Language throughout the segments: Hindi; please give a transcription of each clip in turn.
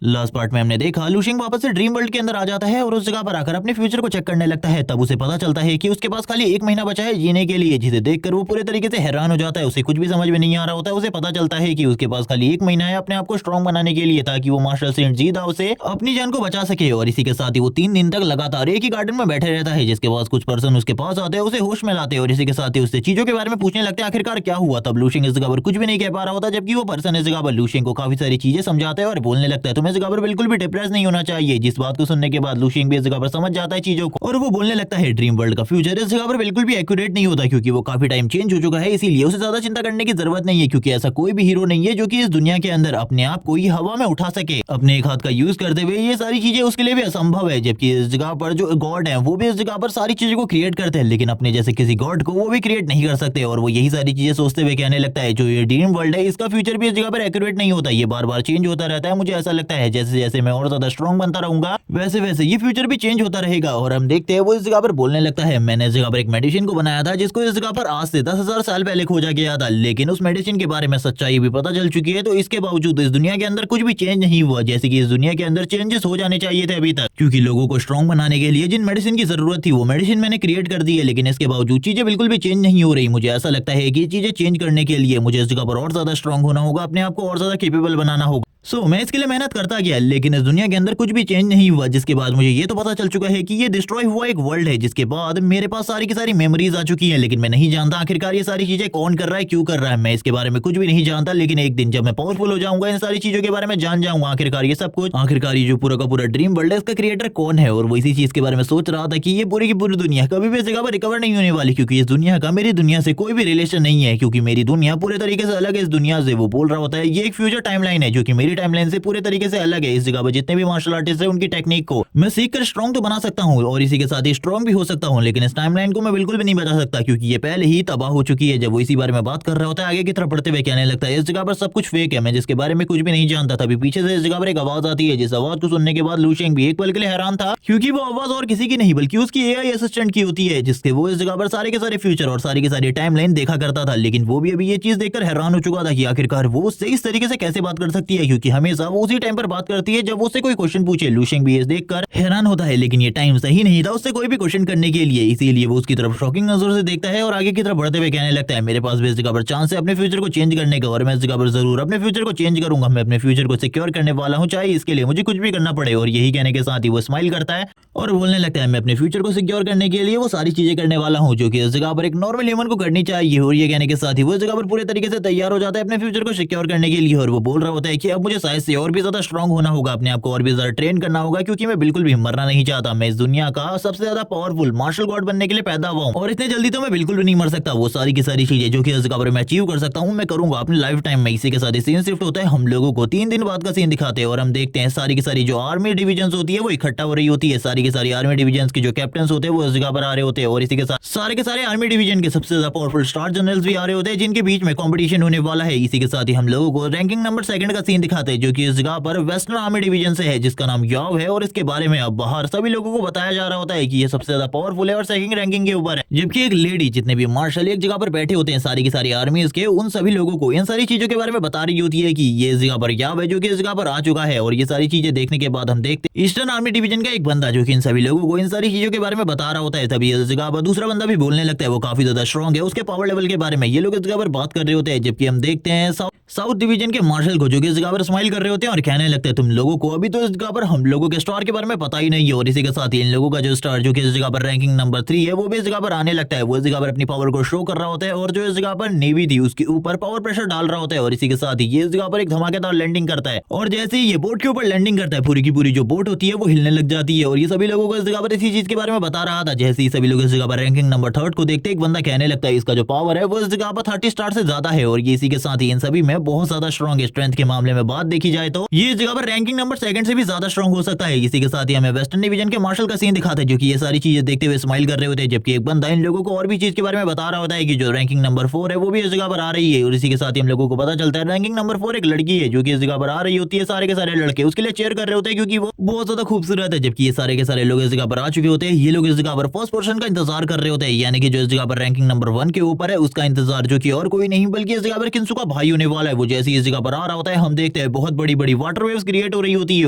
लास्ट पार्ट में हमने देखा लूशिंग वापस से ड्रीम वर्ल्ड के अंदर आ जाता है और उस जगह पर आकर अपने फ्यूचर को चेक करने लगता है। तब उसे पता चलता है कि उसके पास खाली 1 महीना बचा है जीने के लिए, जिसे देखकर वो पूरे तरीके से हैरान हो जाता है। उसे कुछ भी समझ में नहीं आ रहा होता है। उसे पता चलता है कि उसके पास खाली 1 महीना है अपने आप को स्ट्रॉन्ग बनाने के लिए, ताकि वो मार्शल सेंट जीदा उसे अपनी जान को बचा सके। और इसी के साथ ही वो 3 दिन तक लगातार एक ही गार्डन में बैठे रहता है, जिसके बाद कुछ पर्सन उसके पास आते हैं, उसे होश में लाते हैं और इसी के साथ ही उससे चीजों के बारे में पूछने लगते हैं आखिरकार क्या हुआ। तब लूशिंग इस जगह पर कुछ भी नहीं कह पा रहा होता, जबकि वो पर्सन इस जगह पर लूशिंग को काफी सारी चीजें समझाता है और बोलने लगता है तुम्हें इस जगह पर बिल्कुल भी डिप्रेस नहीं होना चाहिए। जिस बात को सुनने के बाद लूशिंग भी इस जगह पर समझ जाता है चीजों को और वो बोलने लगता है ड्रीम वर्ल्ड का फ्यूचर इस जगह पर बिल्कुल भी एक्यूरेट नहीं होता, क्योंकि वो काफी टाइम चेंज हो चुका है। इसीलिए उसे ज्यादा चिंता करने की जरूरत नहीं है, क्योंकि ऐसा कोई भी हीरो नहीं है जो कि इस दुनिया के अंदर अपने आप को ही हवा में उठा सके अपने एक हाथ का यूज करते हुए। ये सारी चीजें उसके लिए भी असंभव है, जबकि इस जगह पर जो गॉड है वो भी इस जगह पर सारी चीजों को क्रिएट करते हैं, लेकिन अपने जैसे किसी गॉड को वो भी क्रिएट नहीं कर सकते। और वो यही सारी चीजें सोचते हुए कहने लगता है जो ये ड्रीम वर्ल्ड है इसका फ्यूचर भी इस जगह पर एक्यूरेट नहीं होता, ये बार बार चेंज होता रहता है। मुझे ऐसा लगता है जैसे जैसे मैं और ज्यादा स्ट्रॉन्ग बनता रहूंगा वैसे वैसे ये फ्यूचर भी चेंज होता रहेगा। और हम देखते हैं वो इस जगह पर बोलने लगता है मैंने इस जगह पर एक मेडिसिन को बनाया था जिसको इस जगह पर आज से 10,000 साल पहले खोजा गया था, लेकिन उस मेडिसिन के बारे में सच्चाई भी पता चल चुकी है। तो इसके बावजूद इस दुनिया के अंदर कुछ भी चेंज नहीं हुआ, जैसे कि इस दुनिया के अंदर चेंजेस हो जाने चाहिए थे अभी तक, क्योंकि लोगों को स्ट्रॉन्ग बनाने के लिए जिन मेडिसिन की जरूरत थी वो मेडिसिन मैंने क्रिएट कर दी है, लेकिन इसके बावजूद चीजें बिल्कुल भी चेंज नहीं हो रही। मुझे ऐसा लगता है कि चीजें चेंज करने के लिए मुझे इस जगह पर और ज्यादा स्ट्रॉन्ग होना होगा, अपने आप को और ज्यादा केपेबल बनाना होगा। मैं इसके लिए मेहनत करता गया, लेकिन इस दुनिया के अंदर कुछ भी चेंज नहीं हुआ। जिसके बाद मुझे ये तो पता चल चुका है कि ये डिस्ट्रॉय हुआ एक वर्ल्ड है, जिसके बाद मेरे पास सारी की सारी मेमोरीज आ चुकी हैं, लेकिन मैं नहीं जानता आखिरकार ये सारी चीजें कौन कर रहा है, क्यों कर रहा है। मैं इसके बारे में कुछ भी नहीं जानता, लेकिन एक दिन जब मैं पावरफुल हो जाऊंगा इन सारी चीजों के बारे में जान जाऊंगा आखिरकार ये सब कुछ, आखिरकार ये जो पूरा का पूरा ड्रीम वर्ल्ड है इसका क्रिएटर कौन है। और वो इसी चीज के बारे में सोच रहा था कि ये पूरी की पूरी दुनिया कभी भी इस जगह पर रिकवर नहीं होने वाली, क्योंकि इस दुनिया का मेरी दुनिया से कोई भी रिलेशन नहीं है, क्योंकि मेरी दुनिया पूरे तरीके से अलग है इस दुनिया से। वो बोल रहा होता है ये एक फ्यूचर टाइमलाइन है जो कि मेरी टाइमलाइन से पूरे तरीके से अलग है। इस जगह पर जितने भी मार्शल आर्टिस्ट हैं उनकी टेक्निक को मैं सीखकर स्ट्रॉन्ग तो बना सकता हूँ और इसी के साथ ही स्ट्रॉन्ग भी हो सकता हूँ, लेकिन इस टाइमलाइन को मैं बिल्कुल भी नहीं बता सकता, क्योंकि ये पहले ही तबाह हो चुकी है। जब वो इसी बारे में बात कर रहा होता है आगे की तरफ बढ़ते हुए कहने लगता है इस जगह पर सब कुछ फेक है, मैं जिसके बारे में कुछ भी नहीं जानता। तभी पीछे से इस जगह पर एक आवाज आती है, जिस आवाज को सुनने के बाद लूशिंग भी एक पल के लिए हैरान था, क्योंकि वो आवाज और किसी की नहीं बल्कि उसकी एआई असिस्टेंट की होती है, जिसके वो इस जगह पर सारे के सारे फ्यूचर और सारी की सारी टाइमलाइन देखा करता था। लेकिन वो भी अभी ये चीज देखकर हैरान हो चुका था कि आखिरकार वो उससे इस तरीके से कैसे बात कर सकती है, क्योंकि हमेशा वो उसी टाइम पर बात करती है जब उससे कोई क्वेश्चन पूछे। लूशिंग भी ये देखकर हैरान होता है, लेकिन ये टाइम सही नहीं था उससे कोई भी क्वेश्चन करने के लिए, इसीलिए वो उसकी तरफ शॉकिंग नजर से देखता है और आगे की तरफ बढ़ते हुए कहने लगता है मेरे पास भी इस जगह पर चांस है अपने फ्यूचर को चेंज करने का, और मैं इस जगह पर जरूर अपने फ्यूचर को चेंज करूंगा। मैं अपने फ्यूचर को सिक्योर करने वाला हूं, चाहे इसके लिए मुझे कुछ भी करना पड़े। और यही कहने के साथ ही वो स्माइल करता है और बोलने लगता है मैं अपने फ्यूचर को सिक्योर करने के लिए वो सारी चीजें करने वाला हूं जो कि इस जगह पर एक नॉर्मल ह्यूमन को करनी चाहिए। और ये कहने के साथ ही वो इस जगह पर पूरे तरीके से तैयार हो जाता है अपने फ्यूचर को सिक्योर करने के लिए, और वो बोल रहा होता है कि अब मुझे शायद से और भी ज्यादा स्ट्रांग होना होगा, अपने आप को और भी ज्यादा ट्रेन करना होगा, क्योंकि मैं बिल्कुल भी मरना नहीं चाहता। मैं इस दुनिया का सबसे ज्यादा पावरफुल मार्शल गॉड बनने के लिए पैदा हुआ हूं और इतने जल्दी तो मैं बिल्कुल भी नहीं मर सकता। वो सारी की सारी चीजें जो कि इस जगह पर मैं अचीव कर सकता हूं मैं करूंगा अपने लाइफ टाइम में। इसी के साथ ही सीन शिफ्ट होता है, हम लोगों को 3 दिन बाद का सीन दिखाते हैं और हम देखते हैं सारी की सारी जो आर्मी डिवीजन होती है वो इकट्ठा हो रही होती है। सारी की सारी आर्मी डिवीजन के जो कैप्टन होते हैं वो इस जगह पर आ रहे होते हैं, और इसी के साथ सारे के सारे आर्मी डिवीजन के सबसे ज्यादा पावरफुल स्टार जनरल्स भी आ रहे होते हैं, जिनके बीच में कंपटीशन होने वाला है। इसी के साथ ही हम लोगों को रैंकिंग नंबर 2 का सीन दिखाते हैं, जो कि इस जगह पर वेस्टर्न आर्मी डिवीजन से है, जिसका नाम याव है, और इसके बारे में अब बाहर सभी लोगों को बताया जा रहा होता है कि ये सबसे ज्यादा पावरफुल है और सेकंड रैंकिंग के ऊपर है। जबकि एक लेडी जितने भी मार्शल एक जगह पर बैठे होते हैं सारी की सारी आर्मीज के, उन सभी लोगों को इन सारी चीजों के बारे में बता रही होती है कि ये इस जगह पर याव है जो कि इस जगह पर आ चुका है। और ये सारी चीजें देखने के बाद हम देखते हैं ईस्टर्न आर्मी डिवीजन का एक बंदा जो कि इन सभी लोगों को इन सारी चीजों के बारे में बता रहा होता है। तभी इस जगह पर दूसरा बंदा भी बोलने लगता है, वो काफी ज्यादा स्ट्रॉन्ग है, उसके पावर लेवल के बारे में ये लोग इस जगह पर बात कर रहे होते हैं। जबकि हम देखते हैं साउथ डिवीजन के मार्शल को जो कि इस जगह पर स्माइल कर रहे होते हैं और कहने लगते हैं तुम लोगों को अभी तो इस जगह पर हम लोगों के स्टार के बारे में पता ही नहीं है। और इसी के साथ ही इन लोगों का जो स्टार जो कि इस जगह पर रैंकिंग नंबर 3 है वो भी इस जगह पर आने लगता है। वो इस जगह पर अपनी पावर को शो कर रहा होता है और जो इस जगह पर नेवी थी उसके ऊपर पावर प्रेशर डाल रहा होता है। और इसी के साथ ही ये इस जगह पर एक धमाकेदार लैंडिंग करता है, और जैसे ही ये बोट के ऊपर लैंडिंग करता है पूरी की पूरी जो बोट होती है वो हिलने लग जाती है। और ये सभी लोगों को इस जगह पर इसी चीज के बारे में बता रहा था। जैसे ही सभी लोग इस जगह पर रैंकिंग नंबर 3 को देखते एक बंदा कहने लगता है इसका जो पावर है वो इस जगह पर 30 स्टार से ज्यादा है। और ये इसी के साथ ही इन सभी में बहुत ज्यादा स्ट्रॉन्ग है। स्ट्रेंथ के मामले में बात देखी जाए तो ये इस जगह पर रैंकिंग नंबर 2 से भी ज्यादा स्ट्रॉन्ग हो सकता है। इसी के साथ ही हमें वेस्टर्न डिवीजन के मार्शल का सीन दिखाता है जो कि ये सारी चीजें देखते हुए स्माइल कर रहे होते हैं। जबकि एक बंदा इन लोगों को और भी चीज के बारे में बता रहा होता है कि जो रैंकिंग नंबर 4 है वो भी इस जगह पर आ रही है। और इसी के साथ ही हम लोगों को पता चलता है रैंकिंग नंबर 4 एक लड़की है जो कि इस जगह पर आ रही होती है। सारे के सारे लड़के उसके लिए चेयर कर रहे होते हैं क्योंकि वो बहुत ज्यादा खूबसूरत है। जबकि ये सारे के सारे लोग इस जगह पर आ चुके होते हैं। ये लोग इस जगह पर फर्स्ट पोर्शन का इंतजार कर रहे होते हैं, यानी कि जो इस जगह पर रैंकिंग नंबर 1 के ऊपर है उसका इंतजार, जो कि और कोई नहीं बल्कि इस जगह पर किंसु का भाई होने वाला है। वो जैसे इस जगह पर आ रहा होता है हम देखते हैं बहुत बड़ी बड़ी वाटर वेव्स क्रिएट हो रही होती है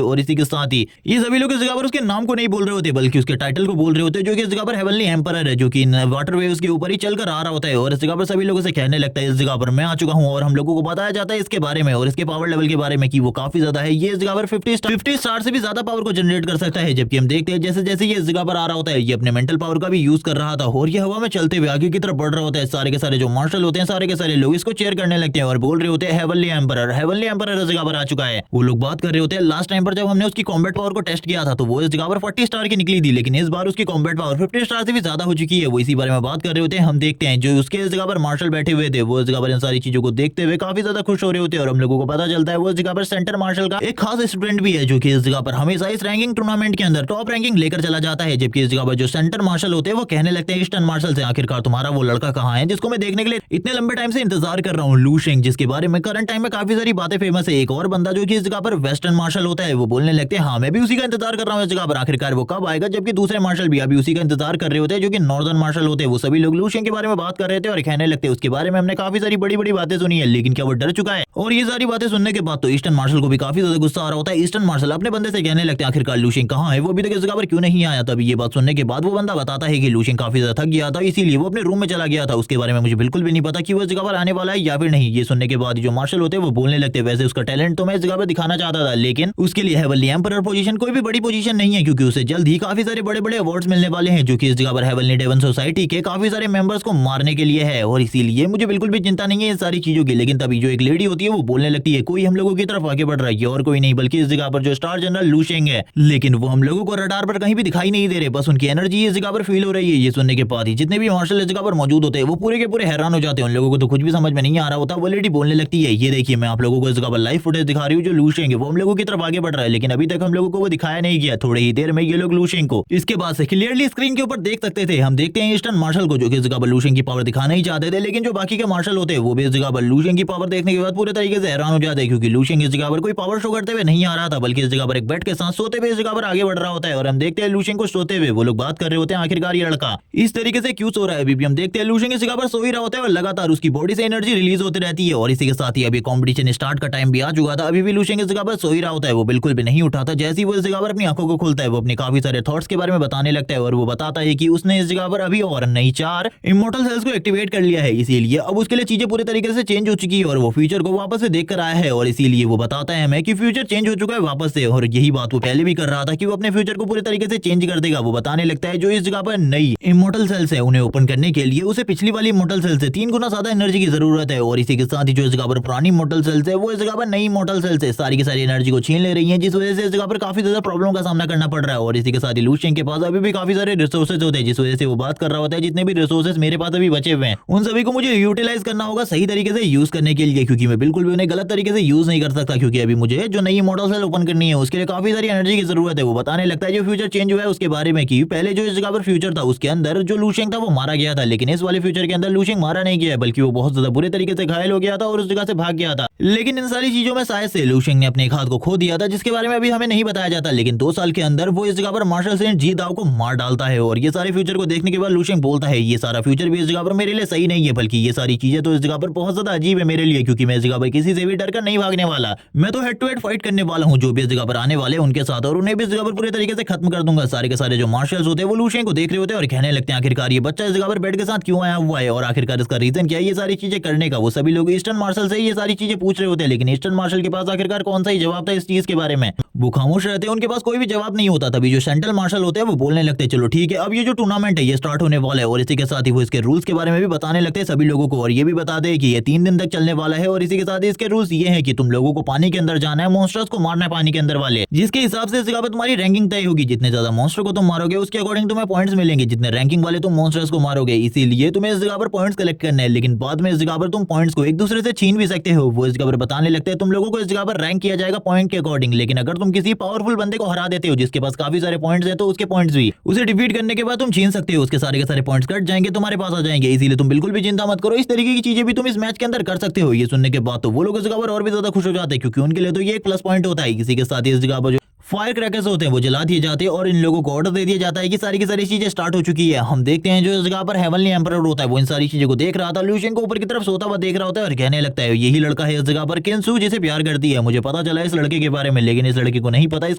और इसी के साथ ही ये सभी लोग इस जगह पर उसके नाम को नहीं बोल रहे होते बल्कि उसके टाइटल को बोल रहे होते हैं, जो कि इस जगह पर हेवनली एम्परर है, जो कि इन वाटर वेव्स के ऊपर ही चलकर आ रहा होता है। और इस जगह पर सभी लोगों से कहने लगता है इस जगह पर मैं आ चुका हूँ, और हम लोगों को बताया जाता है इसके बारे में और इसके पावर लेवल के बारे में कि वो काफी ज्यादा है। ये इस जगह पर 50 स्टार से भी ज्यादा पावर को जनरेट कर सकता है। जबकि हम देखते हैं जैसे जैसे ये इस जगह पर आ रहा होता है ये अपने मेंटल पावर का भी यूज कर रहा था और ये हवा में चलते हुए आगे की तरफ बढ़ रहा होता है। सारे के सारे जो मार्शल होते हैं, सारे के सारे लोग इसको चेयर करने लगते हैं और बोल रहे होते हैं हेवनली एम्परर इस जगह पर आ चुका है। वो लोग बात कर रहे होते हैं लास्ट टाइम पर जब हमने उसकी कॉम्बैट पावर को टेस्ट किया था तो वो इस जगह पर 40 स्टार की निकली थी, लेकिन इस बार उसकी कॉम्बैट पावर 50 स्टार से भी ज्यादा हो चुकी है। वो इसी बारे में बात कर रहे होते हैं। हम देखते हैं जो उसके इस जगह पर मार्शल बैठे हुए थे वो इस जगह पर इन सारी चीजों को देखते हुए काफी ज्यादा खुश हो रहे होते हैं और हम लोगों को पता चलता है वो इस जगह पर सेंटर मार्शल का एक खास स्टूडेंट भी है, जो कि इस जगह पर हमेशा इस रैंकिंग टूर्नामेंट के अंदर टॉप रैंकिंग लेकर चला जाता है। जबकि इस जगह पर जो सेंटर मार्शल होते हैं वो कहने लगते हैं ईस्टर्न मार्शल से आखिरकार तुम्हारा वो लड़का कहाँ है जिसको मैं देखने के लिए इतने लंबे टाइम से इंतजार कर रहा हूँ, लू शेंग, जिसके बारे में करंट टाइम में काफी सारी बातें फेमस है। एक और बंदा जो कि इस जगह पर वेस्टर्न मार्शल होता है वो बोलने लगते हैं हाँ मैं भी उसी का इंतजार कर रहा हूँ इस जगह पर आखिरकार वो कब आएगा। जबकि दूसरे मार्शल भी अभी उसी का इंतजार कर रहे होते हैं जो कि नॉर्दर्न मार्शल होते हैं। वो सभी लोग लू शेंग के बारे में बात कर रहे थे और कहने लगते हैं उसके बारे में हमने काफी सारी बड़ी बड़ी बातें सुनी है, लेकिन क्या वो डर चुका है। और ये सारी बातें सुनने के बाद तो ईस्टर्न मार्शल को भी काफी ज्यादा गुस्सा आ रहा होता है। ईस्टर्न मार्शल अपने बंदे से कहने लगते हैं आखिरकार लू शेंग कहाँ है, वो अभी तक इस जगह पर क्यों नहीं आया। तभी ये बात सुनने के बाद वो बंदा बताता है कि लू शेंग काफी ज्यादा थक गया था इसीलिए वो अपने रूम में चला गया था। उसके बारे में मुझे बिल्कुल भी नहीं पता कि वो इस जगह पर आने वाला है या फिर नहीं। ये सुनने के बाद जो मार्शल होते हैं वो बोलने लगते हैं वैसे उसका टैलेंट तो मैं इस जगह पर दिखाना चाहता था, लेकिन उसके लिए हेवनली एम्परर पोजीशन कोई भी बड़ी पोजीशन नहीं है क्योंकि उसे जल्द ही काफी सारे बड़े बड़े अवार्ड्स मिलने वाले हैं, जो कि इस जगह पर हेवनली डेवन सोसाइटी के काफी सारे मेंबर्स को मारने के लिए है। और इसीलिए मुझे बिल्कुल भी चिंता नहीं है इन सारी चीजों की। लेकिन तभी जो एक लेडी होती है वो बोलने लगती है कोई हम लोगों की तरफ आगे बढ़ रहा है और कोई नहीं बल्कि इस जगह पर जो स्टार जनरल लू शेंग है, लेकिन वो हम लोगों को रडार पर कहीं भी दिखाई नहीं दे रहे, बस उनकी एनर्जी इस जगह पर फील हो रही है। ये सुनने के बाद ही जितने भी मार्शल इस जगह पर मौजूद होते हैं वो पूरे के पूरे हैरान हो जाते हैं। उन लोगों को तो कुछ भी समझ में नहीं आ रहा होता। वो लेडी बोलने लगती है ये देखिए मैं आप लोगों को इस जगह पर लाइव फुटेज दिखा रही हूँ, जो लू शेंग है वो हम लोगों की तरफ आगे बढ़ रहा है, लेकिन अभी तक हम लोगों को वो दिखाया नहीं गया। थोड़ी ही देर में ये लोग लू शेंग को इसके बाद से क्लियरली स्क्रीन के ऊपर देख सकते थे। हम देखते हैं ईस्टर्न मार्शल को जो कि इस जगह पर लू शेंग की पावर दिखाना ही चाहते थे, लेकिन जो बाकी के मार्शल होते हैं वो भी इस जगह पर लू शेंग की पावर देखने के बाद पूरे तरीके से हैरान हो जाते हैं, क्योंकि लू शेंग इस जगह पर कोई पावर शो करते हुए नहीं आ रहा था बल्कि इस जगह पर एक बेड के साथ सोते हुए इस जगह पर आगे बढ़ रहा होता है। और हम देखते हैं लू शेंग को सोते हुए वो लोग बात कर रहे होते हैं आखिरकार ये लड़का इस तरीके से क्यों सो रहा है। अभी भी हम देखते हैं लू शेंग इस जगह पर सो ही रहा होता है और लगातार उसकी बॉडी से एनर्जी रिलीज होती रहती है। और इसी के साथ ही अभी कॉम्पिटिशन स्टार्ट का टाइम भी आ चुका था। अभी भी लू शेंग इस जगह पर सो ही रहा होता है, वो बिल्कुल भी नहीं उठाता। जैसे ही वो इस जगह पर अपनी आंखों को खोलता है वो अपने काफी सारे थॉट्स के बारे में बताने लगता है और वो बताता है कि उसने इस जगह पर अभी और नई 4 इमोर्टल सेल्स को एक्टिवेट कर लिया है, इसीलिए अब उसके लिए चीजें पूरी तरीके से चेंज हो चुकी है और वो फ्यूचर को वापस से देख कर आया है। और इसीलिए वो बताता है हमें कि फ्यूचर चेंज हो चुका है वापस से, और यही बात वो पहले भी कर रहा था कि वो अपने फ्यूचर को पूरी तरीके से चेंज कर देगा। वो बताने लगता है जो इस जगह पर नई इमोर्टल सेल्स है उन्हें ओपन करने के लिए उसे पिछली वाली इमोर्टल सेल से 3 गुना ज्यादा एनर्जी की जरूरत है। और इसी के साथ ही जो इस जगह पर पुरानी इमोर्टल सेल्स है वो इस जगह पर नई इमोर्टल सेल्स है सारी की सारी एनर्जी को छीन ले रही है, जिस वजह से इस जगह पर काफी ज्यादा प्रॉब्लम का सामना करना पड़ रहा है। और इसी के साथ ही लू शेंग के पास अभी भी काफी सारे रिसोर्सेज होते हैं, जिस वजह से वो बात कर रहा होता है जितने भी रिसोर्सेज मेरे पास अभी बचे हुए हैं उन सभी को मुझे यूटिलाइज करना होगा सही तरीके से यूज करने के लिए, क्योंकि मैं बिल्कुल भी उन्हें गलत तरीके से यूज नहीं कर सकता, क्योंकि अभी मुझे जो नई इमोर्टल सेल ओपन करनी है उसके लिए काफी सारी एनर्जी की जरूरत है। वो बताने लगता है जो फ्यूचर चेंज हुआ है उसके बारे में कि पहले जो इस जगह पर फ्यूचर था उसके अंदर जो लू शेंग था वो मारा गया था, लेकिन इस वाले फ्यूचर के अंदर लू शेंग मारा नहीं गया बल्कि वो बहुत ज्यादा बुरे तरीके से घायल हो गया था और उस जगह से भाग गया था। लेकिन इन सारी चीजों में शायद से लू शेंग ने अपने एक हाथ को खो दिया था, जिसके बारे में अभी हमें नहीं बताया जाता। लेकिन 2 साल के अंदर वो इस जगह पर मार्शल सेंट जी दाओ को मार डालता है और ये सारे फ्यूचर को देखने के बाद लू शेंग बोलता है ये सारा फ्यूचर भी इस जगह पर मेरे लिए सही नहीं है, बल्कि ये सारी चीजें तो इस जगह पर बहुत ज्यादा अजीब है मेरे लिए, क्योंकि मैं इस जगह पर किसी से भी डरकर नहीं भागने वाला। मैं तो हेड टू हेड फाइट करने वाला हूँ जो भी इस जगह पर आने वाले उनके साथ, और उन्हें भी इस जगह पर पूरे तरीके से खत्म कर दूंगा। सारे के सारे जो मार्शल्स होते हैं वो लू शेंग को देख रहे होते हैं और कहने लगते हैं आखिरकार ये बच्चा इस जगह पर बेड के साथ क्यों आया हुआ है और आखिरकार इसका रीजन क्या है ये सारी चीजें करने का। वो सभी लोग ईस्टर्न मार्शल से ये सारी चीजें पूछ रहे होते हैं, लेकिन ईस्टर्न मार्शल के पास आखिरकार कौन सा ही जवाब था इस चीज के बारे में। वो खामोश रहते हैं, उनके पास कोई भी जवाब नहीं होता। तभी जो सेंट्रल मार्शल होते हैं वो बोलने लगते हैं चलो ठीक है अब ये जो टूर्नामेंट है ये स्टार्ट होने वाला है, और इसी के साथ ही वो इसके रूल्स के बारे में भी बताने लगते हैं सभी लोगों को, और ये भी बताते हैं कि ये 3 दिन तक चलने वाला है। और इसी के साथ ही इसके रूल्स ये हैं कि तुम लोगों को पानी के अंदर जाना है, मॉन्स्टर्स को मारना है पानी के अंदर वाले, जिसके हिसाब से इस जगह पर तुम्हारी रैंकिंग तय होगी। जितने ज्यादा मॉन्स्टर को तुम मारोगे उसके अकॉर्डिंग तुम्हें पॉइंट्स मिलेंगे, जितने रैंकिंग वाले तुम मॉन्स्टर्स को मारोगे। इसीलिए तुम्हें इस जगह पर पॉइंट्स कलेक्ट करने हैं, लेकिन बाद में इस जगह पर तुम पॉइंट्स को एक दूसरे से छीन भी सकते हो। वो इस जगह पर बताने लगते हैं तुम लोगों को इस जगह पर रैंक किया जाएगा पॉइंट के अकॉर्डिंग, लेकिन अगर तुम किसी पावरफुल बंदे को हरा देते हो जिसके पास काफी सारे पॉइंट्स हैं तो उसके पॉइंट्स भी उसे डिफीट करने के बाद तुम छीन सकते हो, उसके सारे के सारे पॉइंट्स कट जाएंगे तुम्हारे पास आ जाएंगे। इसीलिए तुम बिल्कुल भी चिंता मत करो, इस तरीके की चीजें भी तुम इस मैच के अंदर कर सकते हो। ये सुनने के बाद तो वो लोग इस जगह पर और भी ज्यादा खुश हो जाते हैं, क्योंकि उनके लिए तो ये एक प्लस पॉइंट होता है। किसी के साथ इस जगह पर फायर क्रैकर्स होते हैं वो जला दिए जाते हैं और इन लोगों को ऑर्डर दे दिया जाता है कि सारी की सारी चीजें स्टार्ट हो चुकी है। हम देखते हैं जो इस जगह पर हेवनली एम्परर होता है वो इन सारी चीजों को देख रहा था। लूशियन को ऊपर की तरफ सोता हुआ देख रहा होता है और कहने लगता है यही लड़का है इस जगह पर किनसू जिसे प्यार करती है। मुझे पता चला इस लड़के के बारे में, लेकिन इस लड़के को नहीं पता इस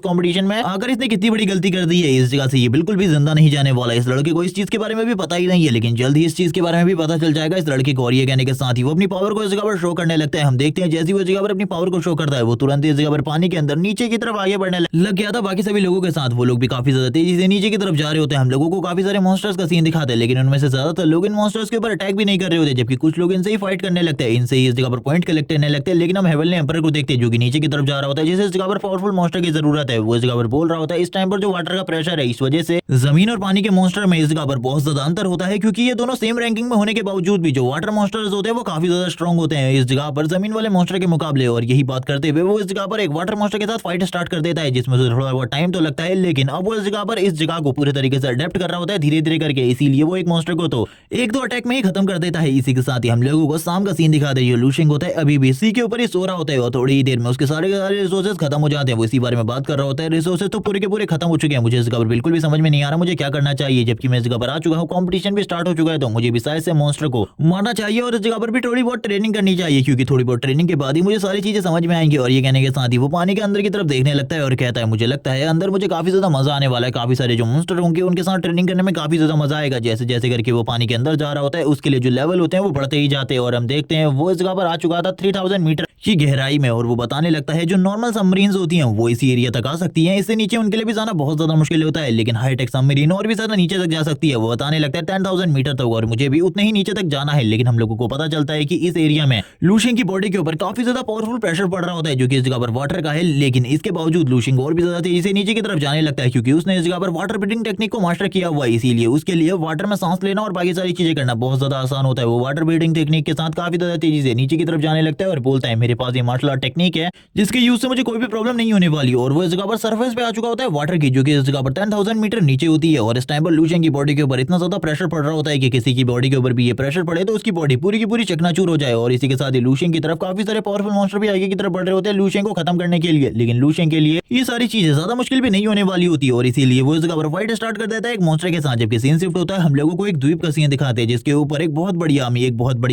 कंपटीशन में आकर इसने कितनी बड़ी गलती कर दी है। इस जगह से ये बिल्कुल भी जिंदा नहीं जाने वाला। इस लड़के को इस चीज के बारे में भी पता ही नहीं है, लेकिन जल्द ही इस चीज के बारे में भी पता चल जाएगा इस लड़के को। और ये कहने के साथ ही वो अपनी पावर को इस जगह पर शो करने लगता है। हम देखते हैं जैसे वो जगह पर अपनी पावर को शो करता है वो तुरंत इस जगह पर पानी के अंदर नीचे की तरफ आगे बढ़ने लग गया था बाकी सभी लोगों के साथ। वो लोग भी काफी ज्यादा तेजी से नीचे की तरफ जा रहे होते हैं। हम लोगों को काफी सारे मॉन्स्टर्स का सीन दिखाते हैं, लेकिन उनमें से ज्यादातर लोग इन मॉन्स्टर्स के ऊपर अटैक भी नहीं कर रहे होते, जबकि कुछ लोग इनसे ही फाइट करने लगते हैं, इनसे ही इस जगह पर पॉइंट कलेक्ट करने लगते हैं। लेकिन हम हेवनली एम्परर को देखते हैं जो कि नीचे की तरफ जा रहा होता है, जिसे इस जगह पर पावरफुल मॉन्स्टर की जरूरत है। वो इस जगह पर बोल रहा होता है इस टाइम पर जो वाटर का प्रेशर है इस वजह से जमीन और पानी के मॉन्स्टर में इस जगह पर बहुत ज्यादा अंतर होता है, क्योंकि ये दोनों सेम रैंकिंग में होने के बावजूद भी जो वाटर मॉन्स्टर्स होते हैं वो काफी ज्यादा स्ट्रॉन्ग होते हैं इस जगह पर जमीन वाले मॉन्स्टर के मुकाबले। और यही बात करते हुए वो इस जगह पर एक वाटर मॉन्स्टर के साथ फाइट स्टार्ट कर देता है, जिसमें से थोड़ा बहुत टाइम तो लगता है, लेकिन अब वो इस जगह पर इस जगह को पूरे तरीके से अडेप्ट कर रहा होता है धीरे धीरे करके। इसीलिए वो एक मॉन्स्टर को तो एक दो अटैक में ही खत्म कर देता है। इसी के साथ ही हम लोगों को शाम का सीन दिखा दे। ये लूशिंग होता है अभी भी सी के ऊपर ही सो रहा होता है और थोड़ी ही देर में उसके सारे रिसोर्सेज खत्म हो जाते हैं। वो इसी बारे में बात कर रहा होता है। रिसोर्सेज तो पूरे के पूरे खत्म हो चुके हैं, मुझे इस जगह पर बिल्कुल भी समझ में नहीं आ रहा मुझे क्या करना चाहिए, जबकि मैं इस जगह पर आ चुका हूँ, कंपटीशन भी स्टार्ट हो चुका है, तो मुझे भी शायद से मॉन्स्टर को मारना चाहिए और इस जगह पर भी थोड़ी बहुत ट्रेनिंग करनी चाहिए, क्योंकि थोड़ी बहुत ट्रेनिंग के बाद ही मुझे सारी चीजें समझ में आएंगी। और ये कहने के साथ ही वो पानी के अंदर की तरफ देखने लगता है और कहता है मुझे लगता है अंदर मुझे काफी ज्यादा मजा आने वाला है, काफी सारे जो मॉन्स्टर होंगे उनके साथ ट्रेनिंग करने में काफी ज्यादा मजा आएगा। जैसे जैसे करके वो पानी के अंदर जा रहा होता है उसके लिए जो लेवल होते हैं वो बढ़ते ही जाते हैं। और हम देखते हैं वो इस जगह पर आ चुका था 3000 मीटर की गहराई में, और वो बताने लगता है जो नॉर्मल सबमरीन्स होती हैं वो इसी एरिया तक आ सकती हैं, इससे नीचे उनके लिए भी जाना बहुत ज्यादा मुश्किल होता है, लेकिन हाईटेक सबमरीन और भी ज्यादा नीचे तक जा सकती है। वो बताने लगता है 10,000 मीटर तक, और मुझे भी उतने ही नीचे तक जाना है। लेकिन हम लोगों को पता चलता है कि इस एरिया में लूशिंग की बॉडी के ऊपर काफी ज्यादा पावरफुल प्रेशर पड़ रहा होता है जो कि इस जगह पर वाटर का है, लेकिन इसके बावजूद लूशिंग और भी ज्यादा तेजी से नीचे की तरफ जाने लगता है, क्योंकि उसने इस जगह पर वाटर ब्रीथिंग टेक्निक को मास्टर किया हुआ है। इसीलिए उसके लिए वाटर में सांस लेना और बाकी सारी चीजें करना बहुत ज्यादा आसान होता है। वो वाटर ब्रीथिंग टेक्निक के साथ काफी ज्यादा तेजी से नीचे की तरफ जाने लगता है और बोलता है मेरे पास ये मार्शल आर्ट टेक्निक है जिसके यूज से मुझे कोई भी प्रॉब्लम नहीं होने वाली। और वो इस जगह पर सरफेस पे आ चुका होता है वाटर की, जो कि इस जगह पर 10,000 मीटर नीचे होती है। और इस टाइम पर लूशिंग की बॉडी के ऊपर इतना ज्यादा प्रेशर पड़ रहा होता है कि किसी की बॉडी के ऊपर भी ये प्रेशर पड़े तो उसकी बॉडी पूरी की पूरी चकनाचूर हो जाए। और इसी के साथ ही लूशिंग की तरफ काफी सारे पावरफुल मॉन्स्टर भी आगे की तरफ बढ़ रहे होते हैं लूशिंग को खत्म करने के लिए, लेकिन लूशिंग के लिए ये सारी चीजें ज्यादा मुश्किल भी नहीं होने वाली होती है। और इसीलिए वो इस जगह पर फाइट स्टार्ट कर देता है एक मॉन्स्टर के साथ। जबकि सीन शिफ्ट होता है, हम लोगों को एक द्वीप का सीन दिखाते हैं जिसके ऊपर एक बहुत बड़ी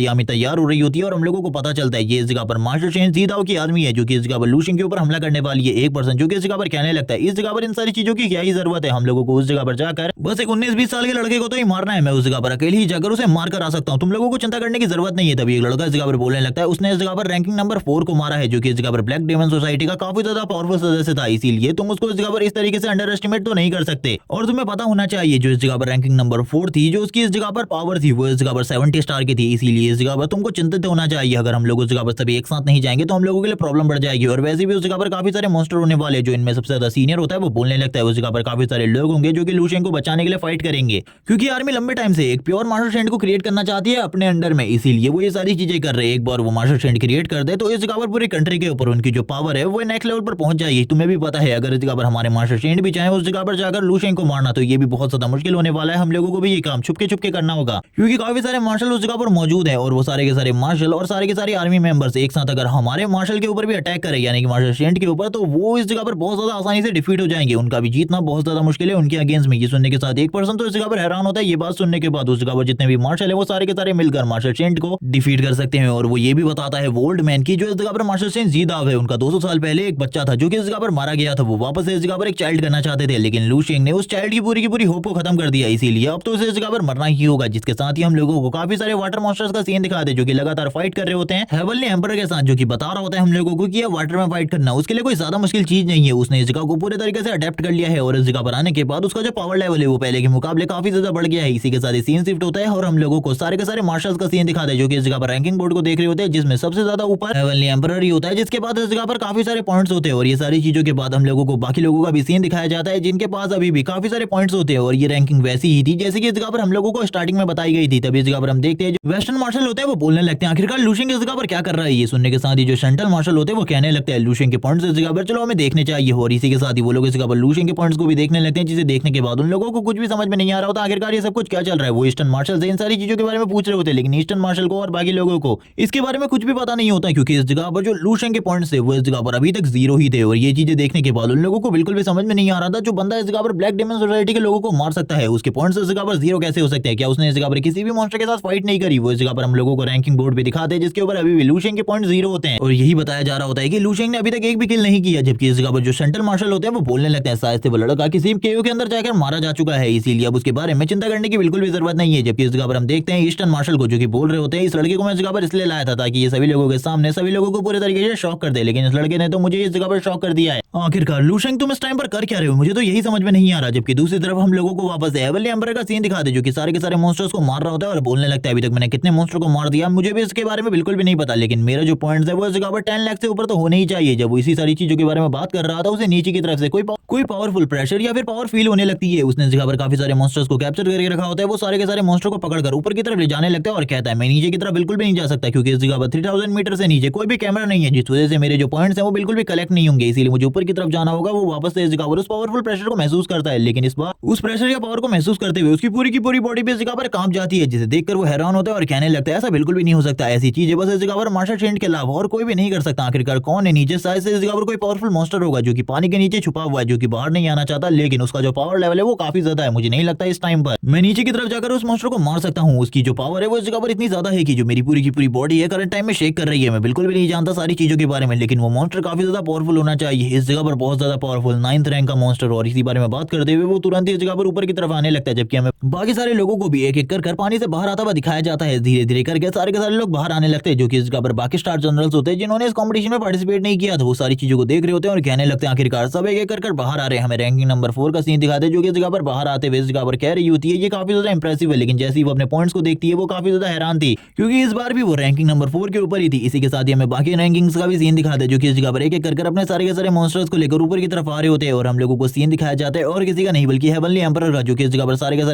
आर्मी तैयार हो रही होती है। और हम लोगों को पता चलता है ये इस जगह पर मास्टर चेंज जीदाओ की आर्मी है जो कि इस जगह पर लूशिंग के ऊपर हमला करने वाली है। एक पर्सन जो कि इस जगह पर कहने लगता है इस जगह पर इन सारी चीजों की क्या ही जरूरत है, हम लोगों को उस जगह पर जाकर बस एक 19-20 साल के लड़के को तो ही मारना है, मैं उस जगह पर अकेले ही जाकर उसे मार कर आ सकता हूँ, तुम लोगों को चिंता करने की जरूरत नहीं है। तभी एक लड़का इस जगह पर बोलने लगता है उसने इस जगह पर रैंकिंग नंबर 4 को मारा है जो कि इस जगह पर ब्लैक डेमन सोसाइटी का काफी ज्यादा पावरफुल सदस्य था, इसीलिए तुम उसको इस जगह पर इस तरीके से अंडर एस्टिमेट तो नहीं कर सकते। और तुम्हें पता होना चाहिए जो इस जगह पर रैंकिंग नंबर 4 थी, जो उसकी इस जगह पर पावर थी वो इस जगह पर 70 स्टार की थी, इसीलिए इस जगह पर तुमको चिंतित होना चाहिए। अगर हम लोग उस जगह पर सभी एक साथ नहीं जाएंगे तो हम लोगों के लिए प्रॉब्लम बढ़ जाएगी। और वैसे भी उस जगह पर काफी सारे मॉन्स्टर होने वाले, जो इनमें सबसे ज्यादा सीनियर होता है वो बोलने लगता है उस जगह पर काफी सारे लोग होंगे जो कि लूशियन को बचाने के लिए फाइट करेंगे, क्योंकि आर्मी लंबे टाइम से एक प्योर मास्टर शेंड को क्रिएट करना चाहती है अपने अंडर में, इसीलिए वो ये सारी चीजें कर रहे हैं। एक बार वो मास्टर शेंड क्रिएट कर दे तो इस जगह पर पूरी कंट्री के ऊपर उनकी जो पावर है वो नेक्स्ट लेवल पर पहुंच जाएगी। तुम्हें भी पता है अगर इस जगह पर हमारे मास्टर शेंड भी चाहे उस जगह पर जाकर लूशियन को मारना तो ये भी बहुत ज्यादा मुश्किल होने वाला है। हम लोगों को भी ये काम छुपके छुपके करना होगा, क्योंकि काफी सारे मार्शल उस जगह पर मौजूद है। और वो सारे के सारे मार्शल और सारे के सारे आर्मी मेंबर्स एक साथ अगर हमारे मार्शल के ऊपर भी अटैक करे, यानी कि मार्शल शेंड के ऊपर, तो वो इस जगह पर बहुत ज्यादा आसानी से डिफीट हो जाएंगे। उनका भी जीतना बहुत ज्यादा मुश्किल है उनके अगेंस्ट में। ये सुनने के साथ एक पर्सन तो इस जगह पर हैरान होता है। ये बात सुनने के बाद उस जगह पर जितने भी मार्शल है वो सारे के सारे मिलकर मार्शल शेंड को डिफीट कर सकते हैं। और वो ये भी बताता है वो ओल्ड मैन की जो इस जगह पर मार्शल शेंड जीदाव है, उनका 200 साल पहले एक बच्चा था जो कि इस जगह पर मारा गया था। वो वापस इस जगह पर एक चाइल्ड करना चाहते थे, लेकिन लूशियन ने उस चाइल्ड की पूरी होप को खत्म कर दिया, इसीलिए अब तो इस जगह पर मरना ही होगा। जिसके साथ ही हम लोगों को काफी सारे वाटर मॉन्स्टर्स का सीन दिखाते हैं जो कि लगातार फाइट कर रहे होते हैं हेवनली एम्परर के साथ, जो कि बता रहा होता है हम लोगों को कि ये वाटर में फाइट करना उसके लिए कोई ज्यादा मुश्किल चीज नहीं है। उसने इस जगह को पूरे तरीके से अडेप्ट कर लिया है और इस जगह पर आने के बाद उसका जो पावर लेवल है वो पहले के मुकाबले काफी ज्यादा बढ़ गया है। इसी के साथ ही सीन शिफ्ट होता है और हम लोगों को सारे के सारे मार्शल्स का सीन दिखाते हैं जो कि इस जगह पर रैंकिंग बोर्ड को देख रहे होते हैं, जिसमें सबसे ज्यादा ऊपर हेवनली एम्परर ही होता है, जिसके बाद इस जगह पर काफी सारे पॉइंट्स होते हैं। और ये सारी चीजों के बाद हम लोगों को बाकी लोगों का भी सीन दिखाया जाता है जिनके पास अभी भी काफी सारे पॉइंट्स होते हैं। और ये रैंकिंग वैसी ही थी जैसे कि इस जगह पर हम लोगों को स्टार्टिंग में बताई गई थी। तभी इस जगह पर हम देखते हैं जो वेस्टर्न मार्शल होते हैं वो बोलने लगते हैं आखिरकार लूशियन इस जगह पर क्या कर रहा है। ये सुनने के साथ ही जो सेंट्रल मार्शल होते हैं वो कहने लगते हैं लूशियन के पॉइंट्स इस जगह पर चलो हमें देखने चाहिए। और इसी के साथ ही वो लोग इस जगह पर लूशियन के पॉइंट्स को भी देखने लगते हैं, जिसे देखने के बाद उन लोगों को कुछ भी समझ में नहीं आ रहा होता आखिरकार ये सब कुछ क्या चल रहा है। वो ईस्टर्न मार्शल से इन सारी चीजों के बारे में पूछ रहे होते हैं, लेकिन ईस्टर्न मार्शल को और बाकी लोगों को इसके बारे में कुछ भी पता नहीं होता, क्योंकि इस जगह पर जो लू शेंग के पॉइंट्स थे वो इस जगह पर अभी तक 0 ही थे। और ये चीजें देखने के बाद उन लोगों को बिल्कुल भी समझ में नहीं आ रहा था जो बंदा इस जगह पर ब्लैक डेमन सोसाइटी के लोगों को मार सकता है, उसके पॉइंट्स इस जगह पर 0 कैसे हो सकते हैं। क्या उसने इस जगह पर किसी भी मॉन्स्टर के साथ फाइट नहीं करी। वो इस जगह पर हम लोगों को रैंकिंग बोर्ड पे दिखाते हैं जिसके ऊपर अभी भी लू शेंग के पॉइंट 0 होते हैं, और यही बताया जा रहा होता है कि लू शेंग ने अभी तक एक भी किल नहीं किया। जबकि इस जगह पर जो सेंट्रल मार्शल होते हैं वो बोलने लगते हैं शायद से वो लड़का किसी केओ के अंदर जाकर मारा जा चुका है, इसीलिए अब उसके बारे में चिंता करने की बिल्कुल भी जरूरत नहीं है। जबकि इस जगह पर हम देखते हैं ईस्टर्न मार्शल को जो कि बोल रहे होते हैं इस लड़के को मैं इस जगह पर इसलिए लाया था ताकि ये सभी लोगों के सामने सभी लोगों को पूरे तरीके से शॉक कर दे, लेकिन इस लड़के ने तो मुझे इस जगह पर शॉक कर दिया है। आखिरकार लू शेंग तुम इस टाइम पर कर क्या रहे हो, मुझे तो यही समझ में नहीं आ रहा। जबकि दूसरी तरफ हम लोगों को वापस हेवनली एम्पर का सीन दिखा दे जो कि सारे के सारे मॉन्स्टर्स को मार रहा होता है और बोलने लगता है अभी तक मैंने कितने मॉन्स्टर को मार दिया मुझे भी इसके बारे में बिल्कुल भी नहीं पता, लेकिन मेरा जो पॉइंट्स है वो इस जगह पर 10 लाख से ऊपर तो होने ही चाहिए। जब वो इसी सारी चीजों के बारे में बात कर रहा था उसे नीचे की तरफ से कोई पावरफुल प्रेशर या फिर पावर फील होने लगती है। उसने इस जगह पर काफी सारे मॉन्स्टर्स को कैप्चर करके रखा होता है, वो सारे के सारे मॉन्स्टर को पकड़कर ऊपर की तरफ ले जाने लगता है और कहता है मैं नीचे की तरफ बिल्कुल भी नहीं जा सकता क्योंकि इस जगह पर 3000 मीटर से नीचे कोई भी कैमरा नहीं है, जिस वजह से मेरे जो पॉइंट्स हैं वो बिल्कुल भी कलेक्ट नहीं होंगे, इसीलिए मुझे ऊपर की तरफ जाना होगा। वो वापस से इस जगह पर उस पावरफुल प्रेशर को महसूस करता है, लेकिन इस बार उस प्रेशर या पावर को महसूस करते हुए उसकी पूरी की पूरी बॉडी भी इस जगह पर कांप जाती है, जिसे देखकर वो हैरान होता है और कहने लगता है ऐसा बिल्कुल भी नहीं हो सकता, ऐसी चीजें बस इस जगह पर मार्शल सेंट के अलावा और कोई भी नहीं कर सकता। आखिरकार कौन है नीचे, शायद से इस जगह पर कोई पावरफुल मॉन्स्टर होगा जो कि पानी के नीचे छुपा हुआ है, जो कि बाहर नहीं आना चाहता, लेकिन उसका जो पावर लेवल है वो काफी ज्यादा है। मुझे नहीं लगता इस टाइम पर मैं नीचे की तरफ जाकर उस मॉन्स्टर को मार सकता हूँ। उसकी जो पावर है वो इस जगह पर इतनी ज्यादा है कि जो मेरी पूरी की पूरी बॉडी है करंट टाइम में शेक कर रही है। मैं बिल्कुल भी नहीं जानता सारी चीजों के बारे में, लेकिन वो मॉन्स्टर काफी ज्यादा पावरफुल होना चाहिए। इस जगह पर बहुत ज्यादा पावरफुल 9th रैंक का मॉन्स्टर, और इसी बारे में बात करते हुए वो तुरंत ही इस जगह पर ऊपर की तरफ आने लगता है, जबकि हमें बाकी सारे लोगों को भी एक एक कर पानी से बाहर आता हुआ दिखाया जाता है। धीरे धीरे करके सारे के सारे लोग बाहर आने लगते हैं, जो कि इस जगह पर बाकी स्टार जनरल्स होते हैं जिन्होंने इस कॉम्पिटिशन में पार्टिसिपेट नहीं किया था। वो सारी चीजों को देख रहे होते हैं और कहने लगते हैं आखिरकार सब एक एक कर बाहर आ रहे हैं। हमें रैंकिंग नंबर 4 का सीन दिखाते हैं जो कि इस जगह पर बाहर आते हुए इस जगह पर कह रही होती है ये काफी ज्यादा इंप्रेसिव है, लेकिन जैसे ही वो अपने पॉइंट्स को देखती है वो काफी ज्यादा हैरान थी क्योंकि इस बार भी वो रैंकिंग नंबर 4 के ऊपर ही थी। इसी के साथ ही हमें बाकी रैंकिंग्स का भी सीन दिखाते हैं जो कि इस जगह पर एक एक कर अपने सारे के सारे मॉन्स्टर्स को लेकर ऊपर की तरफ आ रहे होते हैं, और हम लोगों को सीन दिखाया जाता है और किसी का नहीं बल्कि हेवनली एम्परर का, जो कि इस जगह पर सारे के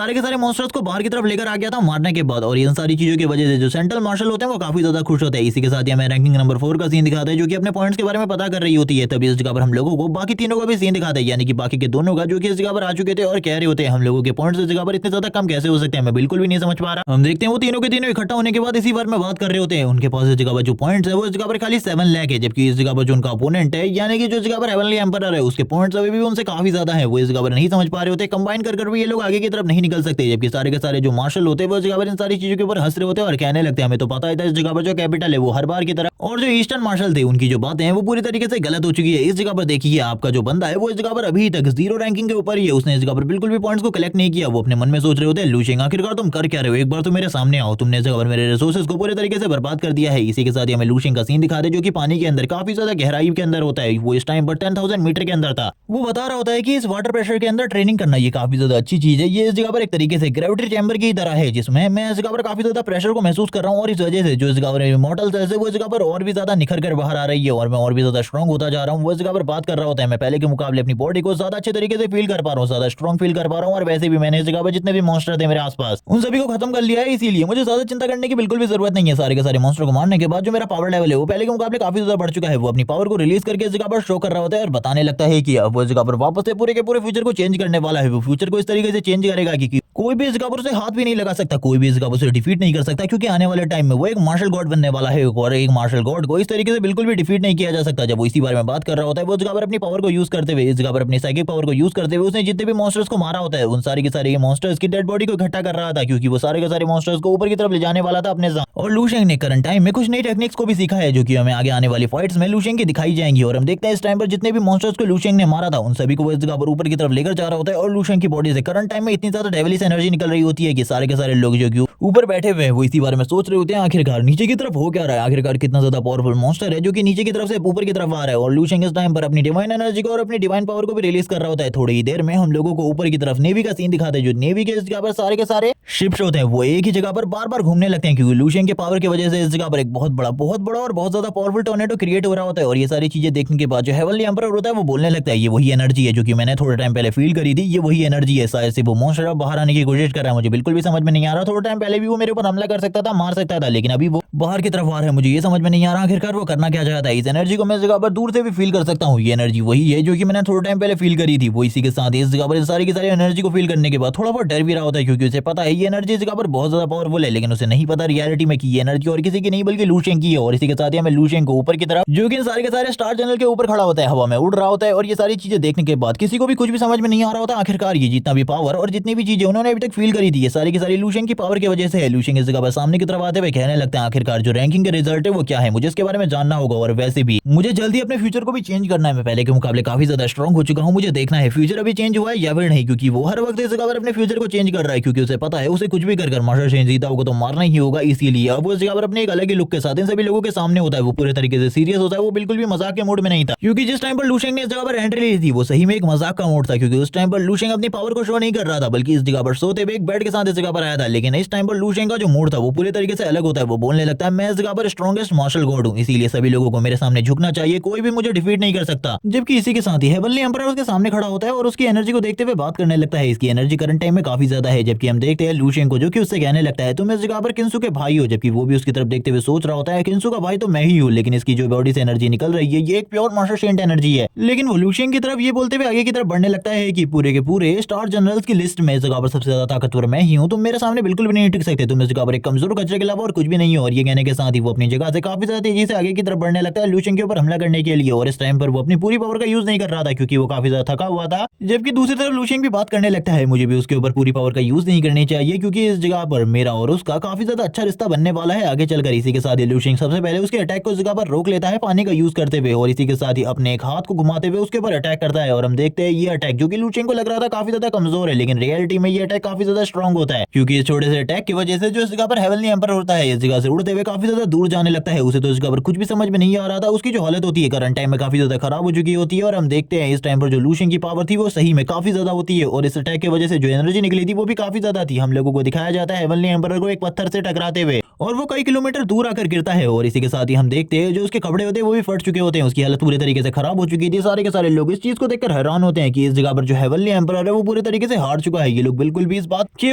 सारे मॉन्स्टर्स को बाहर की तरफ लेकर आ गया था मारने के बाद। और इन सारी चीजों की वजह से जो सेंट्रल मार्शल होते हैं वो काफी ज्यादा खुश होते हैं। इसी के साथ ही हमें रैंकिंग नंबर 4 का सीन दिखाता है जो कि अपने पॉइंट्स के बारे में पता कर रही होती है। तभी इस जगह पर हम लोगों को बाकी तीनों का भी सीन दिखाता है, यानी कि बाकी के दोनों का, जो कि इस जगह पर आ चुके थे और कह रहे होते हैं हम लोगों के पॉइंट्स इस जगह पर इतने ज्यादा कम कैसे हो सकते हैं, मैं बिल्कुल भी नहीं समझ पा रहा। हम देखते हैं वो तीनों के तीनों इकट्ठा होने के बाद इसी बार में बात कर रहे होते हैं। उनके पास इस जगह पर जो पॉइंट्स है वो इस जगह पर खाली 7 लाख है, जबकि इस जगह पर जो उनका अपोनेंट है यानी कि जो जगह पर हेवनली एम्परर है उसके पॉइंट्स अभी भी उनसे काफी ज्यादा है। वो इस जगह पर नहीं समझ पा रहे होते, कंबाइन कर भी ये लोग आगे की तरफ नहीं निकल सकते, जबकि सारे के सारे जो मार्शल होते हैं वो इस जगह पर इन सारी चीजों के ऊपर हंस रहे होते हैं और कहने लगते हैं हमें तो पता ही था इस जगह पर जो कैपिटल है वो हर बार की तरह, और जो ईस्टर्न मार्शल थे उनकी जो बातें हैं वो पूरी तरीके से गलत हो चुकी है। इस जगह पर देखिए आपका जो बंदा है वो इस जगह पर अभी तक 0 रैंकिंग के ऊपर ही है, उसने इस जगह पर बिल्कुल भी पॉइंट्स को कलेक्ट नहीं किया। वो अपने मन में सोच रहे होते हैं लू शेंग आखिरकार तुम कर क्या रहे हो, एक बार तो मेरे सामने आओ, तुमने इस जगह पर मेरे रिसोर्सेज को पूरे तरीके से बर्बाद कर दिया है। इसी के साथ ही हमें लू शेंग का सीन दिखा दे जो कि पानी के अंदर काफी ज्यादा गहराई के अंदर होता है। वो इस टाइम पर 10,000 मीटर के अंदर था। वो बता रहा होता है कि इस वाटर प्रेशर के अंदर ट्रेनिंग करना ये काफी ज्यादा अच्छी चीज है। ये इस जगह पर एक तरीके से ग्रेविटी चैम्बर की तरह है जिसमें मैं इस जगह पर काफी ज्यादा प्रेशर को महसूस कर रहा हूँ, और इस वजह से जो इस जगह पर इमॉर्टल्स है वो इस जगह पर और भी ज्यादा निखर कर बाहर आ रही है और मैं और भी ज्यादा स्ट्रॉन्ग होता जा रहा हूँ। वो इस जगह पर बात कर रहा होता है मैं पहले के मुकाबले अपनी बॉडी को ज्यादा अच्छे तरीके से फील कर पा रहा हूँ, ज्यादा स्ट्रॉन्ग फील कर पा रहा हूँ, और वैसे भी मैंने इस जगह पर जितने भी मॉन्स्टर थे मेरे आसपास उन सभी को खत्म कर लिया है, इसीलिए मुझे ज्यादा चिंता करने की बिल्कुल भी जरूरत नहीं है। सारे के सारे मॉन्स्टर को मारने के बाद जो मेरा पावर लेवल है वो पहले के मुकाबले काफी ज्यादा बढ़ चुका है। वो अपनी पावर को रिलीज करके इस जगह पर शो कर रहा होता है और बताने लगता है कि अब वो इस जगह पर वापस से पूरे के पूरे फ्यूचर को चेंज करने वाला है। वो फ्यूचर को इस तरीके से चेंज करेगा कि कोई भी इस जगह पर उसे हाथ भी नहीं लगा सकता, कोई भी इस जगह पर उसे डिफीट नहीं कर सकता, क्योंकि आने वाले टाइम में वो एक मार्शल गॉड बनने वाला है और एक मार्शल गॉड को इस तरीके से बिल्कुल भी डिफीट नहीं किया जा सकता। जब वो इसी बारे में बात कर रहा होता है वो इस जगह पर अपनी पावर को यूज करते हुए, इस जगह पर अपनी साइकिक पावर को यूज करते हुए उसने जितने भी मॉन्स्टर्स को मारा होता है उन सारे के सारे मॉन्स्टर्स की डेड बॉडी को इकट्ठा कर रहा था, क्योंकि वो सारे के सारे मॉन्स्टर्स को ऊपर की तरफ ले जाने वाला था अपने साथ। और लू शेंग ने करंट टाइम में कुछ नई टेक्निक्स को भी सीखा है जो कि हमें आगे आने वाली फाइट्स में लू शेंग की दिखाई जाएंगी। और हम देखते हैं इस टाइम पर जितने भी मॉन्स्टर्स को लू शेंग ने मारा था उन सभी को वो इस जगह पर ऊपर की तरफ लेकर जा रहा होता है, और लू शेंग की बॉडी से करंट टाइम में इतनी ज्यादा डेविलिश एनर्जी निकल रही होती है कि सारे के सारे लोग जो कि ऊपर बैठे हुए हैं वो इसी बारे में सोच रहे होते हैं आखिरकार नीचे की तरफ हो क्या रहा है, आखिरकार कितना ज्यादा पावरफुल मॉन्स्टर है जो कि नीचे की तरफ से ऊपर की तरफ आ रहा है। और लू शेंग इस टाइम पर अपनी डिवाइन एनर्जी को और अपनी डिवाइन पावर को भी रिलीज कर रहा होता है। थोड़ी ही देर में हम लोगों को ऊपर की तरफ नेवी का सीन दिखाते हैं, जो नेवी के इस जगह पर सारे के सारे शिप्स होते हैं वो एक ही जगह पर बार बार घूमने लगते हैं, क्योंकि लू शेंग के पावर की वजह से इस जगह पर एक बहुत बड़ा और बहुत ज्यादा पावरफुल टॉर्नेडो क्रिएट हो रहा होता है। और ये सारी चीजें देखने के बाद जो हेवनली एम्परर होता है वो बोलने लगता है ये वही एनर्जी है जो कि मैंने थोड़े टाइम पहले फील करी थी, ये वही एनर्जी है, शायद से वो मॉन्स्टर अब बाहर आने करने की कोशिश कर रहा है, मुझे बिल्कुल भी समझ में नहीं आ रहा। थोड़ा टाइम पहले भी वो मेरे ऊपर हमला कर सकता था, मार सकता था, लेकिन अभी वो बाहर की तरफ आ रहा है। मुझे ये समझ में नहीं आ रहा आखिरकार वो करना क्या चाहता है। इस एनर्जी को मैं इस जगह पर दूर से भी फील कर सकता हूँ। ये एनर्जी वही है जो कि मैंने थोड़ा टाइम पहले फील करी थी। वो इसी के साथ इस जगह पर इस सारी की सारी एनर्जी को फील करने के बाद थोड़ा बहुत डर भी रहा होता है, क्योंकि उसे पता है ये एनर्जी इस जगह पर बहुत ज्यादा पावरफुल है, लेकिन उसे नहीं पता रियलिटी में कि ये एनर्जी और किसी की नहीं बल्कि लू शेंग की है। और इसी के साथ ही हमें लू शेंग को ऊपर की तरफ, जो कि इन सारे के सारे स्टार जनरल के ऊपर खड़ा होता है, हवा में उड़ रहा होता है। और ये सारी चीजें देखने के बाद किसी को भी कुछ भी समझ में नहीं आ रहा होता आखिरकार ये जितना भी पावर और जितनी भी चीजें उन्होंने अभी तक फील करी थी, ये सारी की सारी लू शेंग की पावर की वजह से है। लू शेंग इस जगह पर सामने की तरफ आते हुए कहने लगता है आखिरकार जो रैंकिंग के रिजल्ट है वो क्या है, मुझे इसके बारे में जानना होगा। और वैसे भी मुझे जल्दी अपने फ्यूचर को भी चेंज करना है। मैं पहले के मुकाबले काफी ज्यादा स्ट्रांग हो चुका हूँ, मुझे देखना है फ्यूचर अभी चेंज हुआ है या फिर नहीं, क्योंकि वो हर वक्त इस जगह पर अपने फ्यूचर को चेंज कर रहा है, क्योंकि उसे पता है उसे कुछ भी कर मास्टर शेन जीता होगा तो मारना ही होगा। इसीलिए अब वो इस जगह पर अपने एक अलग ही लुक के साथ इन सभी लोगों के सामने होता है। वो पूरे तरीके से सीरियस होता है, वो बिल्कुल भी मजाक के मूड में नहीं था, क्योंकि जिस टाइम पर लू शेंग ने इस जगह पर एंट्री ली थी वो सही में एक मजाक का मूड था, क्योंकि उस टाइम पर लू शेंग अपनी पावर को शो नहीं कर रहा था, बल्कि इस जगह पर सोते हुए एक बेड के साथ इस जगह पर आया था। लेकिन इस टाइम पर लू शेंग का जो मूड था वो पूरे तरीके से अलग होता है। वो बोलने लगता है मैं इस जगह पर स्ट्रॉन्गेस्ट मार्शल गॉड हूँ, इसीलिए सभी लोगों को मेरे सामने झुकना चाहिए, कोई भी मुझे डिफीट नहीं कर सकता। जबकि इसी के साथ ही हेवनली एम्परर उसके सामने खड़ा होता है और उसकी एनर्जी को देखते हुए बात करने लगता है। इसकी एनर्जी करंट टाइम में काफी ज्यादा है। जबकि हम देखते हैं लू शेंग को जो कि उससे कहने लगता है तुम इस जगह पर किंसू के भाई हो, जबकि वो भी उसकी तरफ देखते हुए सोच रहा होता है किंसू का भाई तो मैं ही हूँ, लेकिन इसकी जो बॉडी से एनर्जी निकल रही है ये एक प्योर मास्टर शेंट एनर्जी है। लेकिन वो लू शेंग की तरफ ये बोलते हुए आगे की तरफ बढ़ने लगता है कि पूरे के पूरे स्टार जनरल्स की लिस्ट में इस जगह पर सबसे ज्यादा ताकतवर मैं ही हूँ, तुम मेरे सामने बिल्कुल भी नहीं टिक सकते, तुम इस जगह पर एक कमजोर कचरे के अलावा और कुछ भी नहीं हो। और ये कहने के साथ ही वो अपनी जगह से काफी ज्यादा तेजी से आगे की तरफ बढ़ने लगता है लू शेंग के ऊपर हमला करने के लिए। और इस टाइम पर वो अपनी पूरी पावर का यूज नहीं कर रहा था, क्योंकि वो काफी ज्यादा थका हुआ था। जबकि दूसरी तरफ लू शेंग भी बात करने लगता है मुझे भी उसके ऊपर पूरी पावर का यूज नहीं करनी चाहिए, क्योंकि इस जगह पर मेरा और उसका काफी ज्यादा अच्छा रिश्ता बनने वाला है आगे चलकर। इसी के साथ ही लू शेंग सबसे पहले उसके अटैक को इस जगह पर रोक लेता है पानी का यूज करते हुए, और इसी के साथ ही अपने एक हाथ को घुमाते हुए उसके ऊपर अटैक करता है। और हम देखते हैं ये अटैक जो कि लू शेंग को लग रहा था काफी ज्यादा कमजोर है, लेकिन रियलिटी में ये अटैक काफी ज्यादा स्ट्रॉन्ग होता है, क्योंकि इस छोटे से अटैक की वजह से जो इस जगह पर हेवनली एम्परर होता है इस जगह से उड़ते हुए काफी ज्यादा दूर जाने लगता है। उसे तो इस जगह पर कुछ भी समझ में नहीं आ रहा था, उसकी जो हालत होती है करंट टाइम में काफी ज्यादा खराब हो चुकी होती है। और हम देखते हैं इस टाइम पर जो लू शेंग की पावर थी वो सही में काफी ज्यादा होती है, और इस अटैक की वजह से जो एनर्जी निकली थी वो भी काफी ज्यादा थी। हम लोगों को दिखाया जाता है हेवनली एम्परर को एक पत्थर से टकराते हुए, और वो कई किलोमीटर दूर आकर गिरता है। और इसी के साथ ही हम देखते हैं जो उसके कपड़े होते हैं वो भी फट चुके होते हैं, उसकी हालत पूरी तरीके से खराब हो चुकी थी। सारे के सारे लोग इस चीज को देखकर हैरान होते हैं कि इस जगह पर जो हेवनली एम्परर है वो पूरे तरीके से हार चुका है। ये लोग बिल्कुल भी इस बात के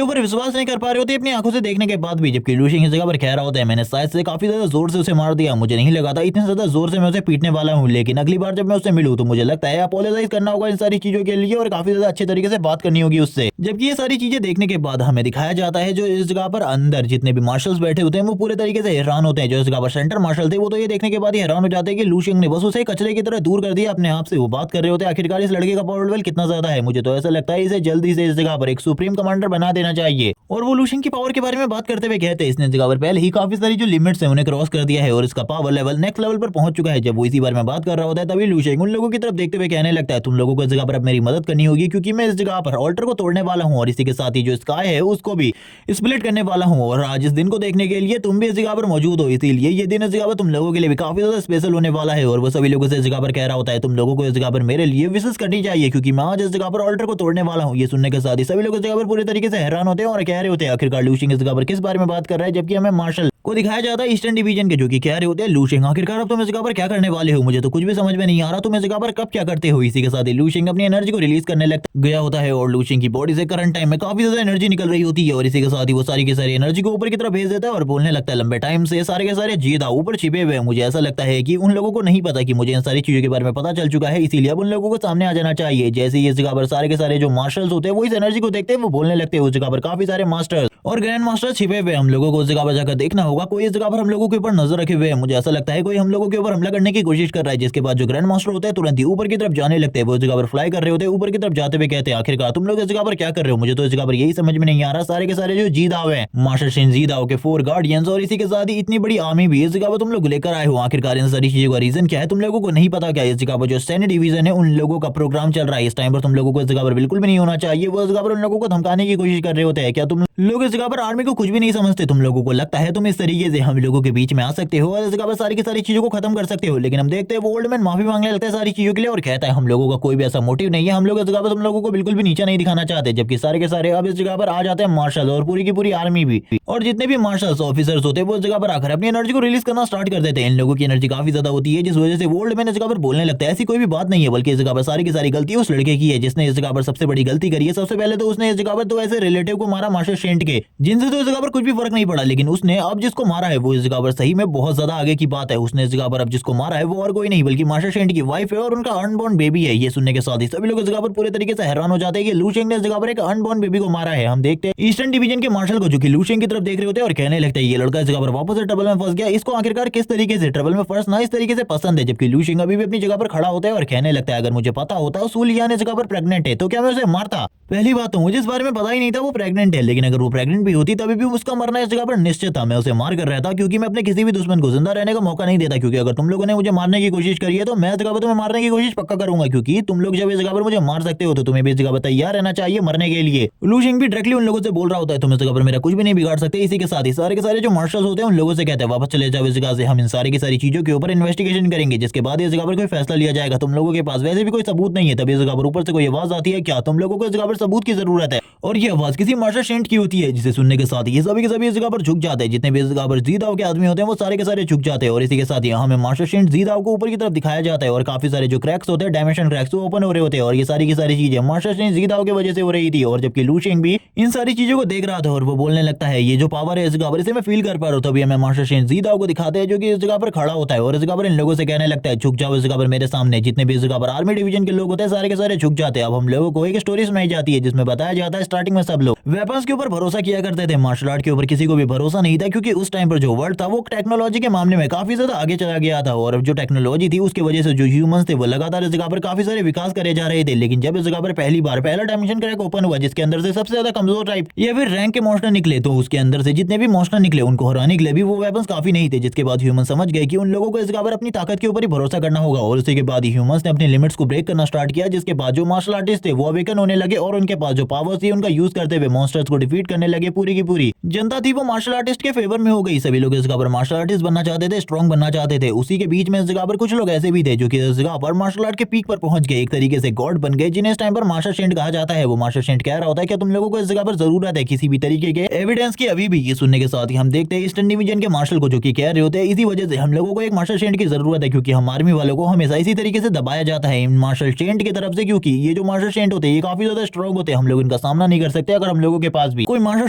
ऊपर विश्वास नहीं कर पा रहे होते अपनी आंखों से देखने के बाद भी। जबकि लू शेंग इस जगह पर कह रहा होता है मैंने शायद से काफी ज्यादा जोर से उसे मार दिया, मुझे नहीं लगा था इतने ज्यादा जोर से मैं उसे पीटने वाला हूँ, लेकिन अगली बार जब मैं उससे मिलूं तो मुझे लगता है अपोलोजाइज करना होगा इन सारी चीजों के लिए, और काफी ज्यादा अच्छे तरीके से बात करनी होगी उससे। जबकि ये सारी चीजें देखने के बाद हमें दिखाया जाता है जो इस जगह पर अंदर जितने भी मार्शल्स बैठे होते हैं वो पूरे तरीके से हैरान होते हैं। जो इस जगह पर सेंटर मार्शल थे वो तो ये देखने के बाद ही हैरान हो जाते हैं कि लू शेंग ने बस उसे कचरे की तरह दूर कर दिया अपने आप से। वो बात कर रहे होते हैं आखिरकार इस लड़के का पावर लेवल कितना ज्यादा है, मुझे तो ऐसा लगता है इसे जल्दी से इस जगह पर एक सुप्रीम कमांडर बना देना चाहिए। और वो लू शेंग की पावर के बारे में बात करते हुए कहते हैं इसने इस जगह पर पहले ही काफी सारी जो लिमिट्स है उन्हें क्रॉस कर दिया है और इसका पावर लेवल नेक्स्ट लेवल पर पहुंच चुका है। जब वो इसी बारे में बात कर रहा होता है तभी लू शेंग उन लोगों की तरफ देखते हुए कहने लगता है तुम लोगों को इस जगह पर अब मेरी मदद करनी होगी, क्योंकि मैं इस जगह पर ऑल्टर को तोड़ने वाला हूँ और इसी के साथ ही जो स्काई है उसको भी स्प्लिट करने वाला हूँ। और आज इस दिन को देखने के लिए तुम भी इस जगह पर मौजूद हो, इसीलिए ये दिन इस जगह पर तुम लोगों के लिए भी काफी ज्यादा स्पेशल होने वाला है। और वो सभी लोगों से इस जगह पर कह रहा होता है तुम लोगों को इस जगह पर मेरे लिए विशेष करनी चाहिए, क्योंकि मैं आज इस जगह पर ऑल्टर को तोड़ने वाला हूँ। ये सुनने के साथ ही सभी लोग इस जगह पर पूरी तरीके से हैरान होते हैं और कह रहे होते हैं आखिरकार लू शेंग इस जगह पर किस बारे में बात कर रहा है। जबकि हमें मार्शल को दिखाया जाता है ईस्टर्न डिवीजन के, जो कि कह रहे होते हैं लू शेंग आखिरकार अब तुम इस जगह पर क्या करने वाले हो, मुझे तो कुछ भी समझ में नहीं आ रहा, तुम इस जगह पर कब क्या करते हो। इसी के साथ ही लू शेंग अपनी एनर्जी को रिलीज करने लग गया होता है और लू शेंग की बॉडी से करंट टाइम में काफी ज्यादा एनर्जी निकल रही होती है। और इसी के साथ ही वो सारी की सारी एनर्जी को ऊपर की तरफ भेज देता है और बोलने लगता है लंबे टाइम से सारे के सारे जीदा ऊपर छिपे हुए हैं, मुझे ऐसा लगता है कि उन लोगों को नहीं पता कि मुझे इन सारी चीजों के बारे में पता चल चुका है, इसीलिए अब उन लोगों को सामने आ जाना चाहिए। जैसे ही इस जगह पर सारे के सारे जो मार्शल्स होते हैं वो इस एनर्जी को देखते हैं वो बोलने लगते हैं उस जगह पर काफी सारे मास्टर्स और ग्रैंड मास्टर छिपे हुए, हम लोगों को उस जगह पर जाकर देखना होगा, कोई इस जगह पर हम लोगों के ऊपर नजर रखे हुए हैं। मुझे ऐसा लगता है कोई हम लोगों के ऊपर हमला करने की कोशिश कर रहा है। जिसके बाद जो ग्रैंड मास्टर होते हैं तुरंत ही ऊपर की तरफ जाने लगते हैं, वो इस जगह पर फ्लाई कर रहे होते हैं, ऊपर की तरफ जाते हुए कहते हैं आखिरकार तुम लोग इस जगह पर क्या कर रहे हो, मुझे तो इस जगह पर यही समझ में नहीं आ रहा। सारे के सारे जो जीदाव हैं मास्टर शेन जीदाव के 4 गार्डियंस और इसी के साथ ही इतनी बड़ी आर्मी भी इस जगह पर तुम लोग लेकर आए हो, आखिरकार इन सारी चीजों का रीजन क्या है तुम लोगों को नहीं पता क्या। इस जगह पर जो सैन्य डिवीजन है उन लोगों का प्रोग्राम चल रहा है, इस टाइम पर तुम लोगों को इस जगह पर बिल्कुल भी नहीं होना चाहिए। वो इस जगह पर उन लोगों को धमकाने की कोशिश कर रहे होते हैं, क्या तुम लोग इस जगह पर आर्मी को कुछ भी नहीं समझते। तुम लोगों को लगता है तुम इस तरीके से हम लोगों के बीच में आ सकते हो और इस जगह पर सारी की सारी चीजों को खत्म कर सकते हो, लेकिन हम देखते हैं वो ओल्ड मैन माफी मांगने लगता है सारी चीजों के लिए और कहता है हम लोगों का कोई भी ऐसा मोटिव नहीं है, हम लोग इस जगह पर तुम लोगों को बिल्कुल भी नीचा नहीं दिखाना चाहते। जबकि सारे के सारे अब इस जगह पर आ जाते हैं मार्शल और पूरी की पूरी आर्मी भी, और जितने भी मार्शल्स ऑफिसर्स होते हैं वो इस जगह पर आकर अपनी एनर्जी को रिलीज करना स्टार्ट कर देते हैं। इन लोगों की एनर्जी काफी ज्यादा होती है जिस वजह से ओल्ड मैन इस जगह पर बोलने लगता है ऐसी कोई भी बात नहीं है, बल्कि इस जगह पर सारी की सारी गलती उस लड़के की है जिसने इस जगह पर सबसे बड़ी गलती करी है। सबसे पहले तो उसने इस जगह पर तो ऐसे रिलेटिव को मारा मार्शल शेंट के, जिनसे तो इस जगह पर कुछ भी फर्क नहीं पड़ा, लेकिन उसने अब जिसको मारा है वो इस जगह पर सही में बहुत ज्यादा आगे की बात है। उसने इस जगह पर अब जिसको मारा है वो और कोई नहीं बल्कि मार्शल शेंट की वाइफ है और उनका अनबॉर्न बेबी है। ये सुनने के साथ ही सभी लोग इस जगह पर पूरे तरीके से हैरान हो जाते हैं कि लू शेंग ने इस जगह पर एक अनबॉर्न बेबी को मारा है। हम देखते हैं ईस्टर्न डिवीजन के मार्शल को जो कि लू शेंग की तरफ देख रहे होते हैं और कहने लगता है ये लड़का इस जगह पर वापस से ट्रबल में फंस गया, इसको आखिरकार किस तरीके से ट्रबल में फंसना इस तरीके से पसंद है। जबकि लू शेंग अभी भी अपनी जगह पर खड़ा होता है और कहने लगता है अगर मुझे पता होता सू लियान इस जगह पर प्रेग्नेंट है तो क्या मैं उसे मारता। पहली बात तो मुझे इस बारे में पता ही नहीं था वो प्रेग्नेंट है, लेकिन अगर वो प्रेग्नेंट भी होती तभी भी उसका मरना इस जगह पर निश्चित था। मैं उसे मार कर रहता क्योंकि मैं अपने किसी भी दुश्मन को जिंदा रहने का मौका नहीं देता, क्योंकि अगर तुम लोगों ने मुझे मारने की कोशिश करी है तो मैं इस जगह पर तुम्हें मारने की कोशिश पक्का करूंगा, क्योंकि तुम लोग जब इस जगह पर मुझे मार सकते हो तो तुम्हें भी इस जगह पर तैयार रहना चाहिए मरने के लिए। लू शेंग भी डायरेक्टली उन लोगों से बोल रहा होता है तुम इस जगह पर मेरा कुछ भी नहीं बिगाड़ सकते। इसी के साथ ही सारे के सारे जो मार्शल्स होते हैं उन लोगों से कहते हैं वापस चले जाओ इस जगह से, हम इन सारी की सारी चीजों के ऊपर इन्वेस्टिगेशन करेंगे जिसके बाद इस जगह पर कोई फैसला लिया जाएगा। तुम लोगों के पास वैसे भी कोई सबूत नहीं है। तभी इस जगह पर ऊपर से कोई आवाज आती है क्या तुम लोगों को इस जगह पर सबूत की जरूरत है, और ये आवाज किसी मार्शल शेंट की होती है, जिसे सुनने के साथ ये सभी के सभी इस जगह पर झुक जाते हैं। जितने भी इस जगह पर जीदाव के आदमी होते हैं वो सारे के सारे झुक जाते हैं और इसी के साथ ही हमें मार्शल शेंट जीदाव को ऊपर की तरफ दिखाया जाता है और काफी सारे जो क्रैक्स होते हैं डायमेंशन क्रैक्स वो ओपन हो रहे होते हैं और ये सारी की सारी चीजें मार्शल शेंट जीदाव की वजह से हो रही थी। और जबकि लू शेंग भी इन सारी चीजों को देख रहा था और वो बोलने लगता है ये जो पावर है इस जगह पर इसे मैं फील कर पा रहा हूँ। तभी हमें मार्शल शेंट जीदाव को दिखाते हैं जो कि इस जगह पर खड़ा होता है और इस जगह पर इन लोगों से कहने लगता है झुक जाओ इस जगह पर मेरे सामने। जितने भी इस जगह पर आर्मी डिवीजन के लोग होते हैं सारे के सारे झुक जाते हैं। अब हम लोगों को एक स्टोरी सुनाई जाती है जिसमें बताया जाता है स्टार्टिंग में सब लोग वेपन्स के ऊपर भरोसा किया करते थे, मार्शल आर्ट के ऊपर किसी को भी भरोसा नहीं था, क्योंकि उस टाइम पर जो वर्ल्ड था वो टेक्नोलॉजी के मामले में काफी ज्यादा आगे चला गया था और जो टेक्नोलॉजी थी उसकी वजह से जो ह्यूमंस थे वो लगातार इस जगह पर काफी सारे विकास करे जा रहे थे। लेकिन जब इस जगह पर पहली बार पहला डायमेंशन क्रैक ओपन हुआ जिसके अंदर से सबसे ज्यादा कमजोर टाइप या फिर रैंक के मॉन्स्टर निकले, तो उसके अंदर से जितने भी मॉन्स्टर निकले उनको हराने के लिए भी वो वेपन्स काफी नहीं थे, जिसके बाद ह्यूमन समझ गए कि उन लोगों को इस जगह पर अपनी ताकत के ऊपर ही भरोसा करना होगा और उसी के बाद ह्यूमंस ने अपने लिमिट्स को ब्रेक करना स्टार्ट किया। जिसके बाद जो मार्शल आर्टिस्ट थे वो अवेकन होने लगे और उनके पास जो पावर्स थी उनका यूज करते हुए मॉन्स्टर्स को डिफीट करने लगे। पूरी की पूरी जनता थी वो मार्शल आर्टिस्ट के फेवर में हो गई। सभी लोग इस जगह पर मार्शल आर्टिस्ट बनना चाहते थे, स्ट्रॉन्ग बनना चाहते थे। उसी के बीच में इस जगह पर कुछ लोग ऐसे भी थे जो कि इस जगह पर मार्शल आर्ट के पीक पर पहुंच गए, एक तरीके से गॉड बन गए, जिन्हें इस टाइम पर मार्शल शेंट कहा जाता है। वो मार्शल शेंट कह रहा होता है कि तुम लोगों को इस जगह पर जरूरत है किसी भी तरीके के एविडेंस की अभी भी। ये सुनने के साथ ही हम देखते हैं ईस्टर्न डिवीजन के मार्शल को जो कि कह रहे होते हैं इसी वजह से हम लोगों को एक मार्शल शेंट की जरूरत है, क्योंकि हम आर्मी वालों को हमेशा इसी तरीके से दबाया जाता है इन मार्शल शेंट की तरफ से, क्योंकि ये जो मार्शल शेंट होते हैं ये काफी ज्यादा स्ट्रॉन्ग होते हैं, हम लोग इनका सामना नहीं कर सकते। अगर हम लोगों के पास भी कोई मार्शल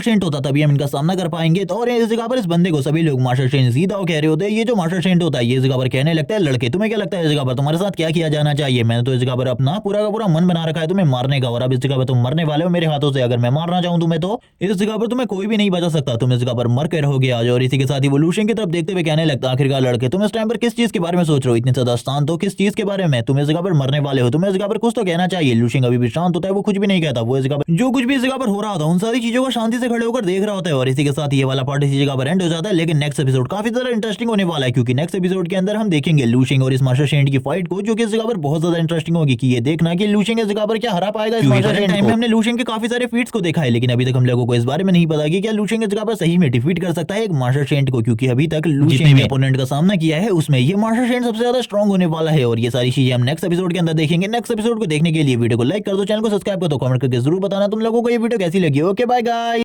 शेंट होता तभी हम इनका सामना कर पाएंगे। तो और इस जगह पर इस बंदे को सभी लोग मार्शल शेंट जीदाओ कह रहे होते हैं। ये जो मार्शल शेंट होता है ये इस जगह पर कहने लगता है लड़के तुम्हें क्या लगता है इस जगह पर तुम्हारे साथ क्या किया जाना चाहिए। मैंने तो इस जगह पर अपना पूरा का पूरा मन बना रखा है तुम्हें मारने का, और अब इस जगह पर तुम मरने वाले हो मेरे हाथों से। अगर मैं मारना चाहूं तुम्हें तो इस जगह पर तुम्हें कोई भी नहीं बचा सकता, तुम इस जगह पर मर के रहोगे आज। और इसी के साथ ही वो लू शेंग की तरफ देखते हुए कहने लगता आखिरकार लड़के तुम इस टाइम पर किस चीज के बारे में सोच रहे हो, इतने ज्यादा शांत हो किस चीज के बारे में, तुम इस जगह पर मरने वाले हो, तुम्हें इस जगह पर कुछ तो कहना चाहिए। लू शेंग अभी भी शांत होता है, वो कुछ भी नहीं कहता, वो इस जगह पर जो कुछ भी इस जगह पर हो रहा था उन सारी चीजों को शांति से खड़े होकर देख रहा होता है। और इसी के साथ ये वाला पार्ट इसी जगह पर एंड हो जाता है। लेकिन नेक्स्ट एपिसोड काफी ज्यादा इंटरेस्टिंग होने वाला है, क्योंकि नेक्स्ट एपिसोड के अंदर हम देखेंगे लू शेंग और इस मार्शल शेंट की फाइट को, जो कि इस जगह पर बहुत ज्यादा इंटरेस्टिंग होगी कि ये देखना कि लू शेंग इस जगह पर क्या हरा पाएगा इस मार्शल शेंट को। हमने लू शेंग के काफी सारे फीट्स को देखा है, लेकिन अभी तक हम लोगों को इस बारे में नहीं पता कि क्या लू शेंग इस जगह पर सही में डिफीट कर सकता है एक मार्शल शेंट को, क्योंकि अभी तक लू शेंग ने अपोनेंट का सामना किया है उसमें ये मार्शल शेंट सबसे ज्यादा स्ट्रॉन्ग होने वाला है। और ये सारी चीजें हम नेक्स्ट एपिसोड के अंदर देखेंगे। नेक्स्ट एपिसोड को देखने के लिए वीडियो को लाइक कर दो, चैनल को सब्सक्राइब कर दो, कमेंट करके जरूर बताना तुम लोगों को ये वीडियो कैसी लगी। Okay bye guys.